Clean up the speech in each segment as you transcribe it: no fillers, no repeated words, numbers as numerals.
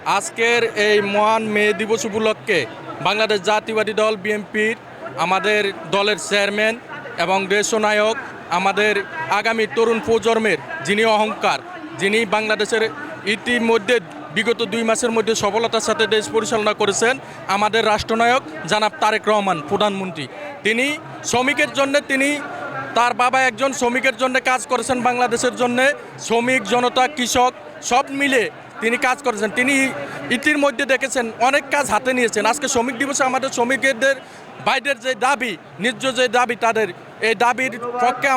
আজকের এই মহান মে দিবস উপলক্ষে বাংলাদেশ জাতীয়বাদী দল বিএনপির আমাদের দলের চেয়ারম্যান এবং দেশনায়ক আমাদের আগামী তরুণ প্রজন্মের যিনি অহংকার, যিনি বাংলাদেশের ইতিমধ্যে বিগত 2 মাসের মধ্যে সফলতার সাথে দেশ পরিচালনা করেছেন আমাদের রাষ্ট্রনায়ক জনাব তারেক রহমান প্রধানমন্ত্রী। তিনি শ্রমিকের জন্য তার বাবা একজন শ্রমিকের জন্য কাজ করেছেন, বাংলাদেশের জন্য শ্রমিক জনতা কৃষক সব মিলে তিনি কাজ করেছেন। তিনি ইতিমধ্যে দেখেছেন অনেক কাজ হাতে নিয়েছেন। আজকে শ্রমিক দিবসে আমাদের শ্রমিকদের বাইরের যে দাবি, ন্যায্য যে দাবি, তাদের এই দাবির পক্ষে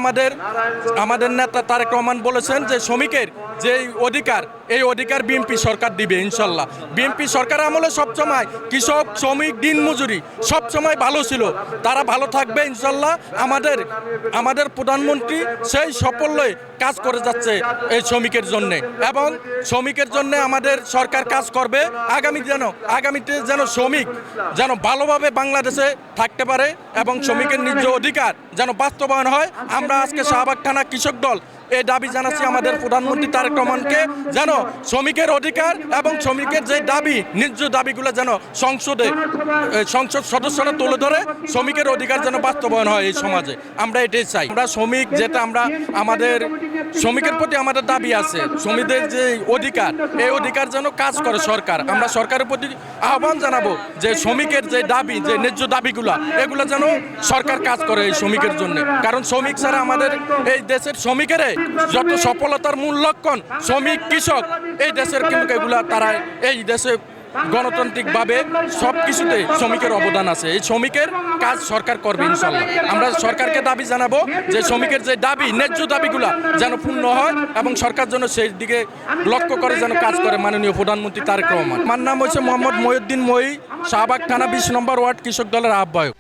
আমাদের নেতা তারেক রহমান বলেছেন যে শ্রমিকের যে অধিকার, এই অধিকার বিএনপি সরকার দিবে ইনশাল্লাহ। বিএনপি সরকার আমলে সবসময় কৃষক শ্রমিক দিনমজুরি সবসময় ভালো ছিল, তারা ভালো থাকবে ইনশাল্লাহ। আমাদের প্রধানমন্ত্রী সেই সাফল্যে কাজ করে যাচ্ছে এই শ্রমিকের জন্যে, এবং শ্রমিকের জন্য আমাদের সরকার কাজ করবে। আগামীতে যেন শ্রমিক যেন ভালোভাবে বাংলাদেশে থাকতে পারে এবং শ্রমিকের ন্যায্য অধিকার যেন বাস্তবায়ন হয়। আমরা আজকে শাহবাগ থানা কৃষক দল এই দাবি জানাচ্ছি আমাদের প্রধানমন্ত্রী তারেক রহমানকে, যেন শ্রমিকের অধিকার এবং শ্রমিকের যে দাবি, ন্যায্য দাবিগুলো যেন সংসদ সদস্যরা তুলে ধরে শ্রমিকের অধিকার যেন বাস্তবায়ন হয় এই সমাজে। আমরা এটাই চাই। আমরা শ্রমিক, যেটা আমাদের শ্রমিকের প্রতি আমাদের দাবি আছে, শ্রমিকদের যে অধিকার, এই অধিকার যেন কাজ করে সরকার। আমরা সরকারের প্রতি আহ্বান জানাবো যে শ্রমিকের যে দাবি, যে ন্যায্য দাবিগুলা, এগুলো যেন সরকার কাজ করে এই শ্রমিকের জন্য। কারণ শ্রমিক ছাড়া আমাদের এই দেশের শ্রমিকের যত সফলতার মূল লক্ষণ শ্রমিক কৃষক, এই দেশের কিন্তু এগুলা তারা এই দেশে গণতান্ত্রিকভাবে সব কিছুতে শ্রমিকের অবদান আছে। এই শ্রমিকের কাজ সরকার করবে ইনশাল্লাহ। আমরা সরকারকে দাবি জানাবো যে শ্রমিকের যে দাবি, ন্যায্য দাবিগুলা যেন পূর্ণ হয় এবং সরকার যেন সেই দিকে লক্ষ্য করে যেন কাজ করে মাননীয় প্রধানমন্ত্রী তারেক রহমান। আমার নাম হচ্ছে মোহাম্মদ মহিউদ্দিন মহি, শাহবাগ থানা 20 নম্বর ওয়ার্ড কৃষক দলের আহ্বায়ক।